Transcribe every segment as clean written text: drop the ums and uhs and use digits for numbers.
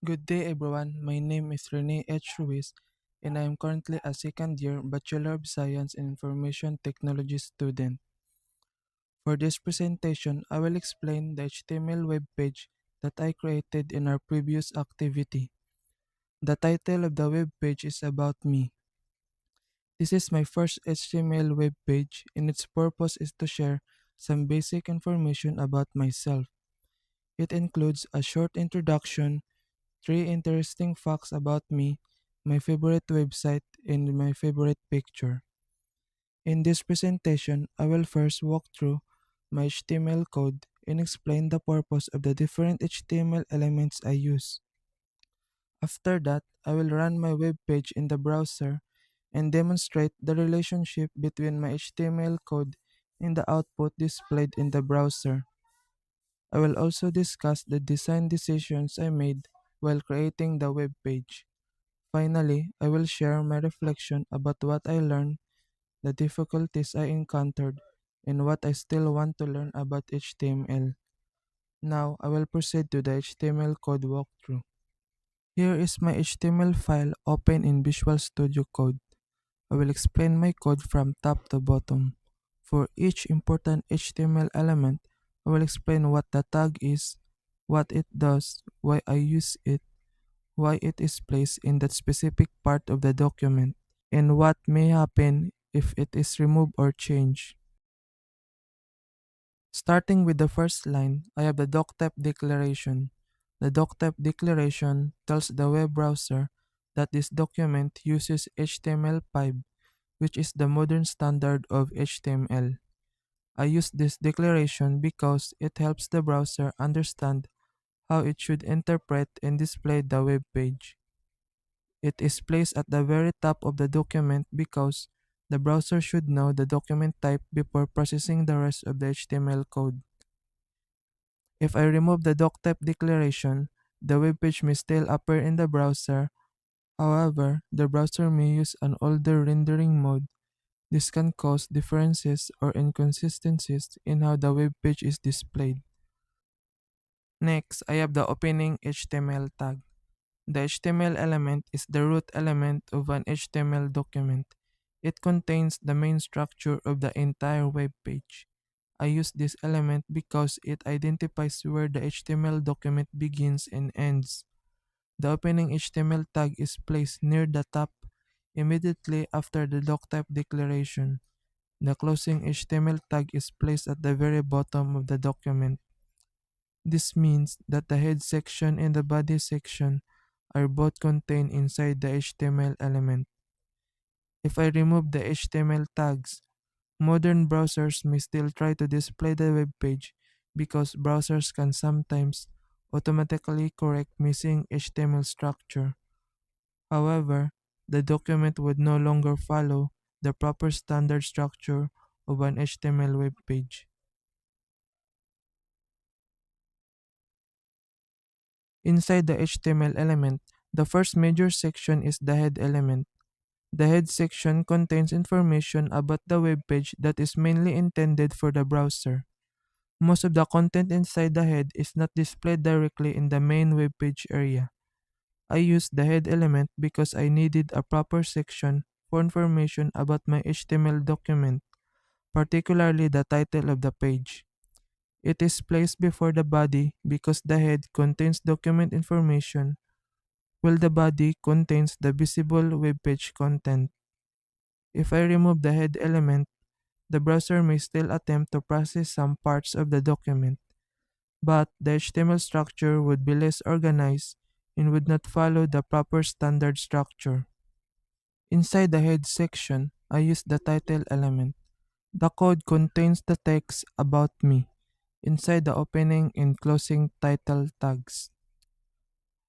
Good day, everyone. My name is Rene H. Ruiz, and I am currently a second year Bachelor of Science in Information Technology student. For this presentation, I will explain the HTML web page that I created in our previous activity. The title of the web page is About Me. This is my first HTML web page, and its purpose is to share some basic information about myself. It includes a short introduction, three interesting facts about me, my favorite website, and my favorite picture. In this presentation, I will first walk through my HTML code and explain the purpose of the different HTML elements I use. After that, I will run my web page in the browser and demonstrate the relationship between my HTML code and the output displayed in the browser. I will also discuss the design decisions I made while creating the web page. Finally, I will share my reflection about what I learned, the difficulties I encountered, and what I still want to learn about HTML. Now, I will proceed to the HTML code walkthrough. Here is my HTML file open in Visual Studio Code. I will explain my code from top to bottom. For each important HTML element, I will explain what the tag is, what it does, why I use it, why it is placed in that specific part of the document, and what may happen if it is removed or changed. Starting with the first line, I have the doctype declaration. The doctype declaration tells the web browser that this document uses HTML5, which is the modern standard of HTML. I use this declaration because it helps the browser understand how it should interpret and display the web page. It is placed at the very top of the document because the browser should know the document type before processing the rest of the HTML code. If I remove the doctype declaration, the web page may still appear in the browser. However, the browser may use an older rendering mode. This can cause differences or inconsistencies in how the web page is displayed. Next, I have the opening HTML tag. The HTML element is the root element of an HTML document. It contains the main structure of the entire web page. I use this element because it identifies where the HTML document begins and ends. The opening HTML tag is placed near the top immediately after the doctype declaration. The closing HTML tag is placed at the very bottom of the document. This means that the head section and the body section are both contained inside the HTML element. If I remove the HTML tags, modern browsers may still try to display the web page because browsers can sometimes automatically correct missing HTML structure. However, the document would no longer follow the proper standard structure of an HTML web page. Inside the HTML element, the first major section is the head element. The head section contains information about the web page that is mainly intended for the browser. Most of the content inside the head is not displayed directly in the main web page area. I used the head element because I needed a proper section for information about my HTML document, particularly the title of the page. It is placed before the body because the head contains document information, while the body contains the visible web page content. If I remove the head element, the browser may still attempt to process some parts of the document, but the HTML structure would be less organized and would not follow the proper standard structure. Inside the head section, I use the title element. The code contains the text about me inside the opening and closing title tags.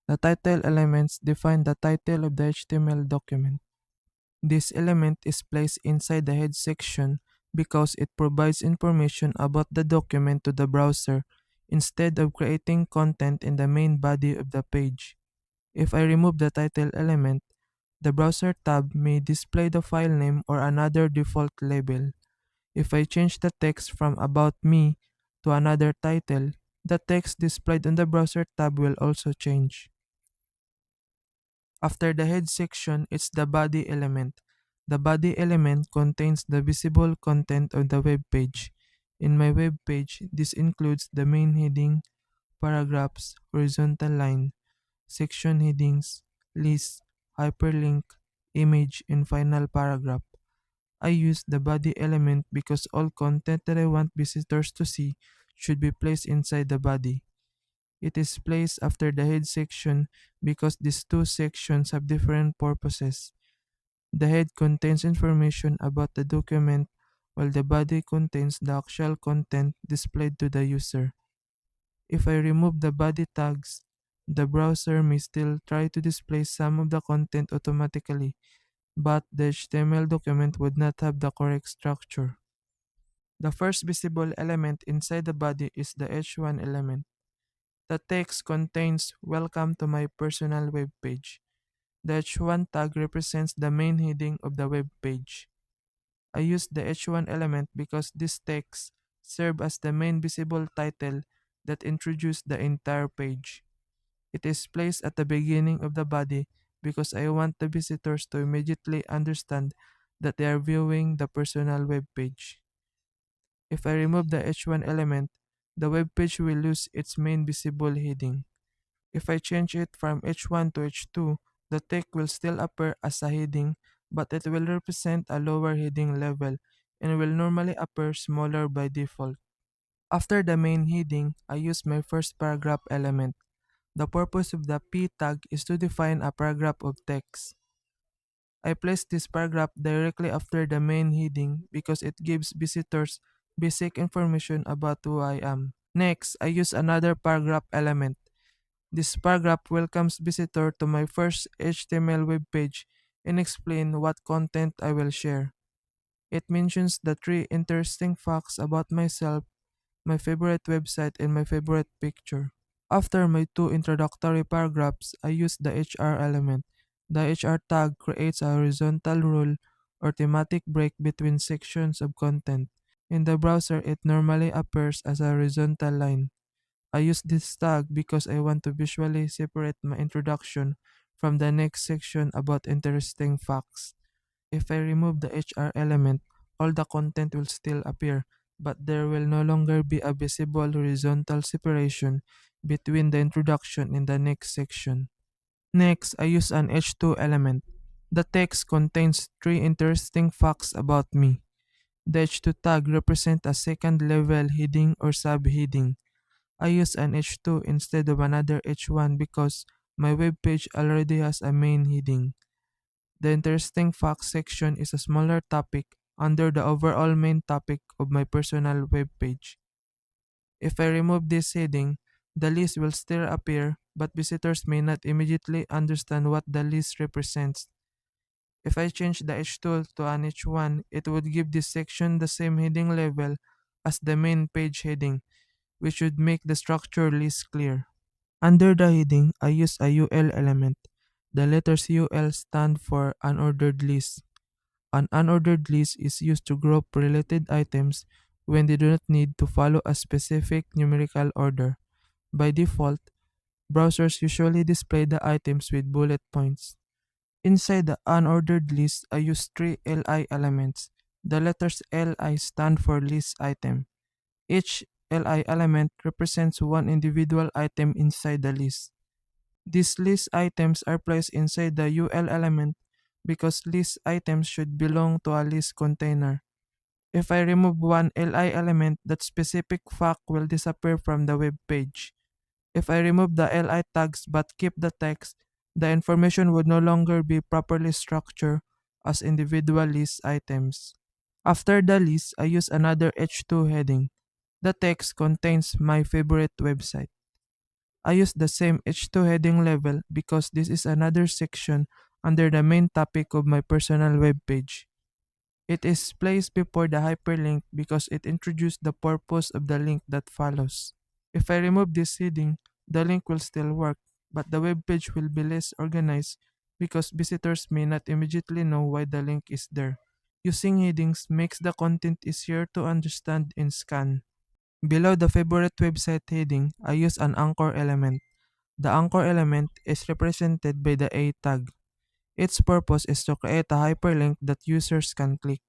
The title elements define the title of the HTML document. This element is placed inside the head section because it provides information about the document to the browser instead of creating content in the main body of the page. If I remove the title element, the browser tab may display the file name or another default label. If I change the text from About Me to another title, the text displayed on the browser tab will also change. After the head section, it's the body element. The body element contains the visible content of the web page. In my web page, this includes the main heading, paragraphs, horizontal line, section headings, list, hyperlink, image, and final paragraph. I use the body element because all content that I want visitors to see should be placed inside the body. It is placed after the head section because these two sections have different purposes. The head contains information about the document while the body contains the actual content displayed to the user. If I remove the body tags, the browser may still try to display some of the content automatically, but the HTML document would not have the correct structure. The first visible element inside the body is the H1 element. The text contains "Welcome to my personal web page." The H1 tag represents the main heading of the web page. I use the H1 element because this text serves as the main visible title that introduces the entire page. It is placed at the beginning of the body because I want the visitors to immediately understand that they are viewing the personal web page. If I remove the H1 element, the web page will lose its main visible heading. If I change it from H1 to H2, the text will still appear as a heading, but it will represent a lower heading level and will normally appear smaller by default. After the main heading, I use my first paragraph element. The purpose of the P tag is to define a paragraph of text. I place this paragraph directly after the main heading because it gives visitors basic information about who I am. Next, I use another paragraph element. This paragraph welcomes visitor to my first HTML web page and explain what content I will share. It mentions the three interesting facts about myself, my favorite website, and my favorite picture. After my two introductory paragraphs, I use the HR element. The HR tag creates a horizontal rule or thematic break between sections of content. In the browser, it normally appears as a horizontal line. I use this tag because I want to visually separate my introduction from the next section about interesting facts. If I remove the HR element, all the content will still appear, but there will no longer be a visible horizontal separation between the introduction and the next section. Next, I use an H2 element. The text contains three interesting facts about me. The H2 tag represents a second level heading or subheading. I use an H2 instead of another H1 because my web page already has a main heading. The interesting facts section is a smaller topic under the overall main topic of my personal web page. If I remove this heading, the list will still appear, but visitors may not immediately understand what the list represents. If I change the H2 to an H1, it would give this section the same heading level as the main page heading, which would make the structure list clear. Under the heading, I use a UL element. The letters UL stand for unordered list. An unordered list is used to group related items when they do not need to follow a specific numerical order. By default, browsers usually display the items with bullet points. Inside the unordered list, I use three LI elements. The letters LI stand for list item. Each LI element represents one individual item inside the list. These list items are placed inside the UL element because list items should belong to a list container. If I remove one LI element, that specific fact will disappear from the web page. If I remove the LI tags but keep the text, the information would no longer be properly structured as individual list items. After the list, I use another H2 heading. The text contains my favorite website. I use the same H2 heading level because this is another section under the main topic of my personal web page. It is placed before the hyperlink because it introduces the purpose of the link that follows. If I remove this heading, the link will still work, but the web page will be less organized because visitors may not immediately know why the link is there. Using headings makes the content easier to understand and scan. Below the favorite website heading, I use an anchor element. The anchor element is represented by the A tag. Its purpose is to create a hyperlink that users can click.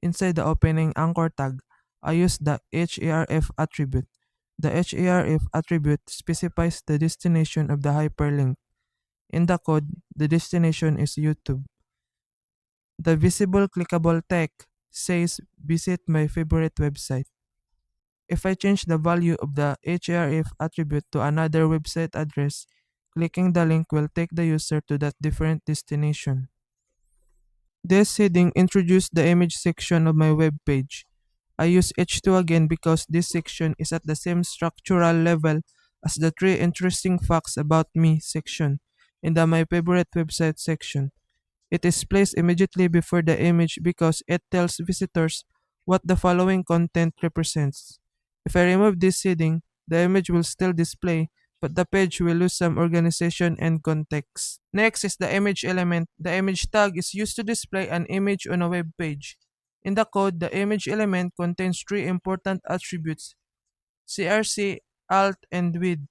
Inside the opening anchor tag, I use the href attribute. The href attribute specifies the destination of the hyperlink. In the code, the destination is YouTube. The visible clickable text says visit my favorite website. If I change the value of the href attribute to another website address, clicking the link will take the user to that different destination. This heading introduced the image section of my web page. I use H2 again because this section is at the same structural level as the three interesting facts about me section in the my favorite website section. It is placed immediately before the image because it tells visitors what the following content represents. If I remove this heading, the image will still display, but the page will lose some organization and context. Next is the image element. The image tag is used to display an image on a web page. In the code, the image element contains three important attributes: CRC, alt, and width.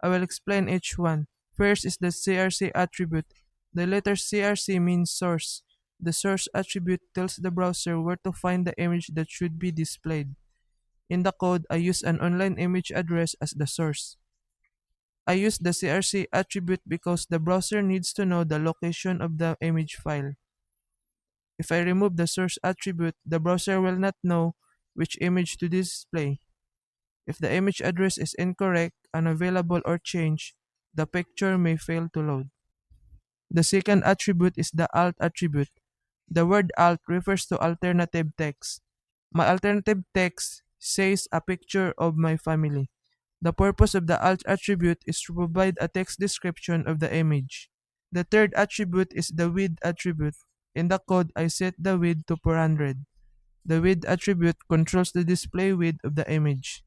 I will explain each one. First is the CRC attribute. The letter CRC means source. The source attribute tells the browser where to find the image that should be displayed. In the code, I use an online image address as the source. I use the CRC attribute because the browser needs to know the location of the image file. If I remove the source attribute, the browser will not know which image to display. If the image address is incorrect, unavailable, or changed, the picture may fail to load. The second attribute is the alt attribute. The word alt refers to alternative text. My alternative text says a picture of my family. The purpose of the alt attribute is to provide a text description of the image. The third attribute is the width attribute. In the code, I set the width to 400. The width attribute controls the display width of the image.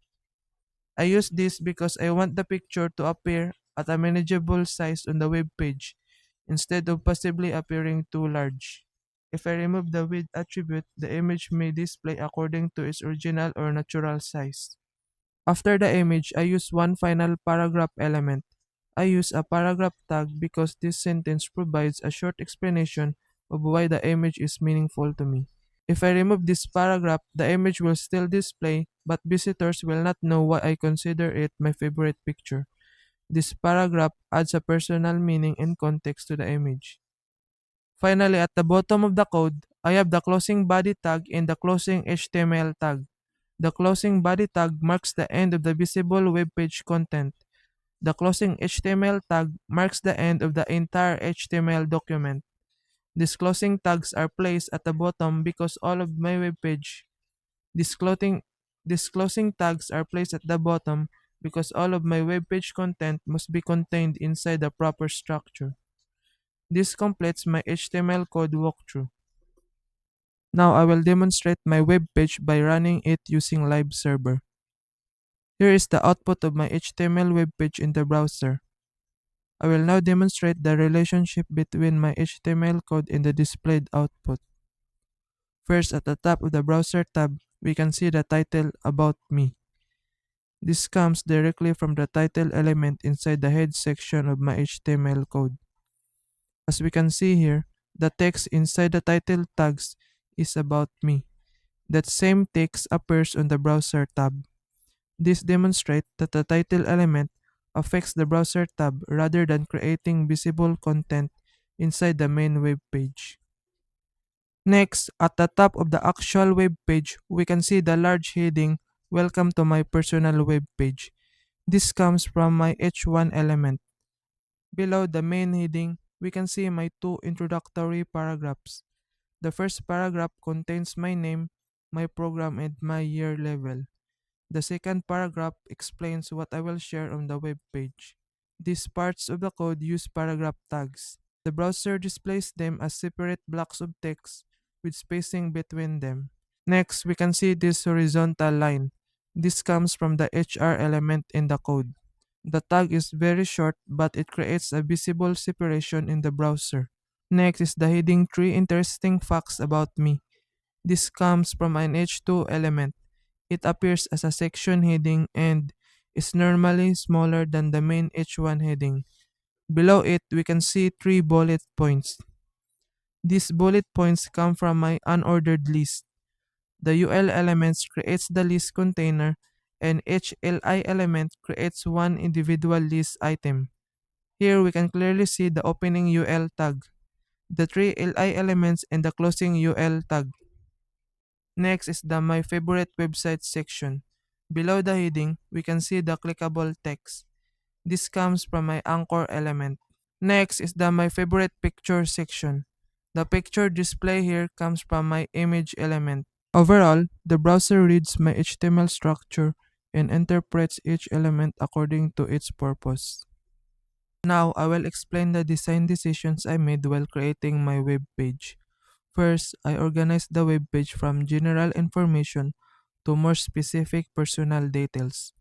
I use this because I want the picture to appear at a manageable size on the web page instead of possibly appearing too large. If I remove the width attribute, the image may display according to its original or natural size. After the image, I use one final paragraph element. I use a paragraph tag because this sentence provides a short explanation of why the image is meaningful to me. If I remove this paragraph, the image will still display, but visitors will not know why I consider it my favorite picture. This paragraph adds a personal meaning and context to the image. Finally, at the bottom of the code, I have the closing body tag and the closing HTML tag. The closing body tag marks the end of the visible web page content. The closing HTML tag marks the end of the entire HTML document. These closing tags are placed at the bottom because all of my web page. These clothing these closing tags are placed at the bottom because all of my web page content must be contained inside the proper structure. This completes my HTML code walkthrough. Now I will demonstrate my web page by running it using live server. Here is the output of my HTML web page in the browser. I will now demonstrate the relationship between my HTML code and the displayed output. First, at the top of the browser tab, we can see the title About Me. This comes directly from the title element inside the head section of my HTML code. As we can see here, the text inside the title tags is About Me. That same text appears on the browser tab. This demonstrates that the title element affects the browser tab rather than creating visible content inside the main web page. Next, at the top of the actual web page, we can see the large heading, Welcome to my personal web page. This comes from my H1 element. Below the main heading, we can see my two introductory paragraphs. The first paragraph contains my name, my program, and my year level. The second paragraph explains what I will share on the web page. These parts of the code use paragraph tags. The browser displays them as separate blocks of text with spacing between them. Next, we can see this horizontal line. This comes from the HR element in the code. The tag is very short, but it creates a visible separation in the browser. Next is the heading 3 interesting facts about me. This comes from an H2 element. It appears as a section heading and is normally smaller than the main H1 heading. Below it, we can see three bullet points. These bullet points come from my unordered list. The UL elements creates the list container and each LI element creates one individual list item. Here we can clearly see the opening UL tag, the three LI elements and the closing UL tag. Next is the My Favorite Website section. Below the heading, we can see the clickable text. This comes from my anchor element. Next is the My Favorite Picture section. The picture display here comes from my image element. Overall, the browser reads my HTML structure and interprets each element according to its purpose. Now, I will explain the design decisions I made while creating my web page. First, I organized the web page from general information to more specific personal details.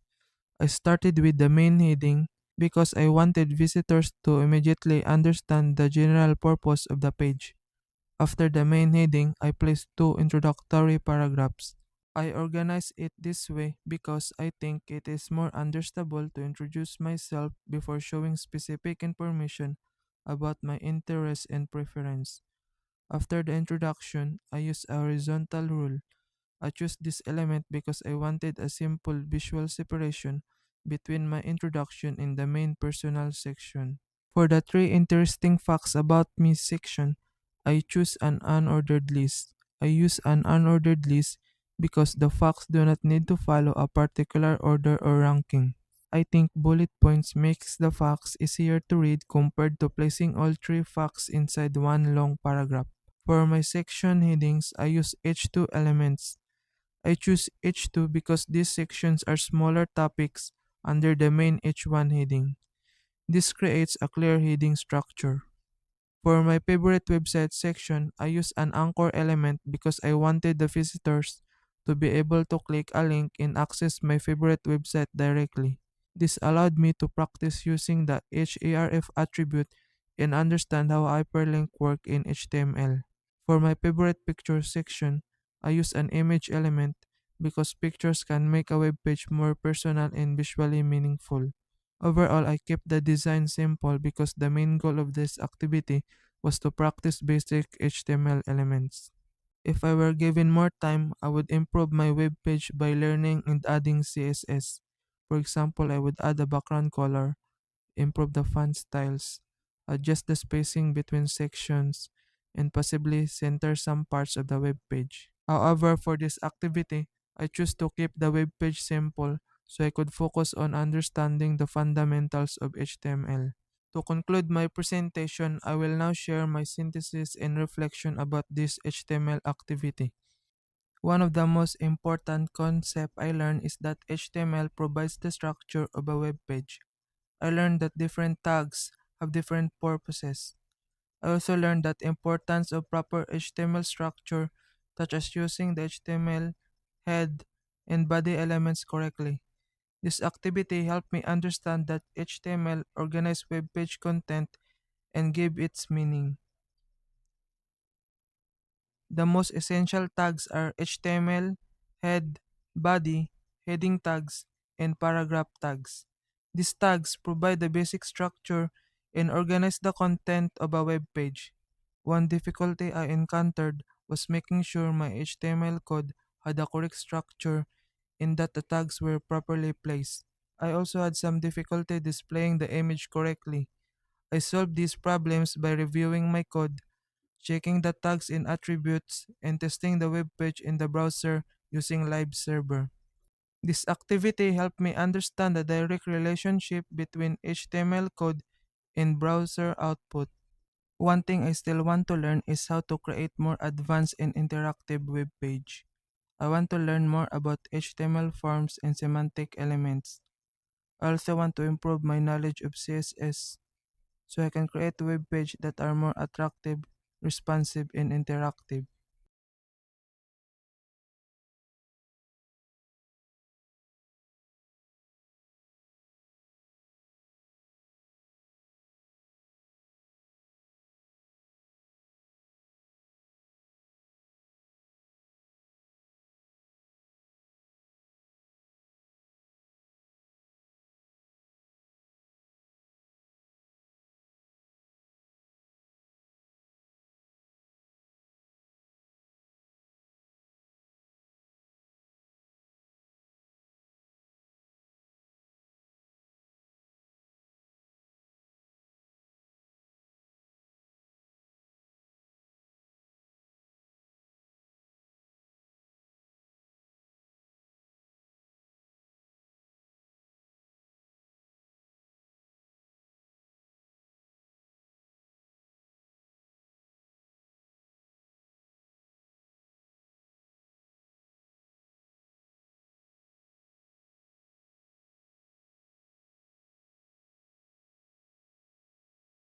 I started with the main heading because I wanted visitors to immediately understand the general purpose of the page. After the main heading, I placed two introductory paragraphs. I organize it this way because I think it is more understandable to introduce myself before showing specific information about my interests and preference. After the introduction, I use a horizontal rule. I chose this element because I wanted a simple visual separation between my introduction and the main personal section. For the three interesting facts about me section, I choose an unordered list. I use an unordered list because the facts do not need to follow a particular order or ranking. I think bullet points makes the facts easier to read compared to placing all three facts inside one long paragraph. For my section headings, I use H2 elements. I choose H2 because these sections are smaller topics under the main H1 heading. This creates a clear heading structure. For my favorite website section, I use an anchor element because I wanted the visitors to be able to click a link and access my favorite website directly. This allowed me to practice using the href attribute and understand how hyperlink work in HTML. For my favorite picture section, I use an image element because pictures can make a web page more personal and visually meaningful. Overall, I kept the design simple because the main goal of this activity was to practice basic HTML elements. If I were given more time, I would improve my web page by learning and adding CSS. For example, I would add a background color, improve the font styles, adjust the spacing between sections, and possibly center some parts of the web page. However, for this activity, I choose to keep the web page simple so I could focus on understanding the fundamentals of HTML. To conclude my presentation, I will now share my synthesis and reflection about this HTML activity. One of the most important concepts I learned is that HTML provides the structure of a web page. I learned that different tags have different purposes. I also learned that importance of proper HTML structure, such as using the HTML head and body elements correctly. This activity helped me understand that HTML organizes web page content and give its meaning. The most essential tags are HTML, head, body, heading tags, and paragraph tags. These tags provide the basic structure and organize the content of a web page. One difficulty I encountered was making sure my HTML code had a correct structure and that the tags were properly placed. I also had some difficulty displaying the image correctly. I solved these problems by reviewing my code, checking the tags and attributes, and testing the web page in the browser using Live Server. This activity helped me understand the direct relationship between HTML code and browser output. One thing I still want to learn is how to create more advanced and interactive web page. I want to learn more about HTML forms and semantic elements. I also want to improve my knowledge of CSS so I can create web pages that are more attractive, responsive, and interactive.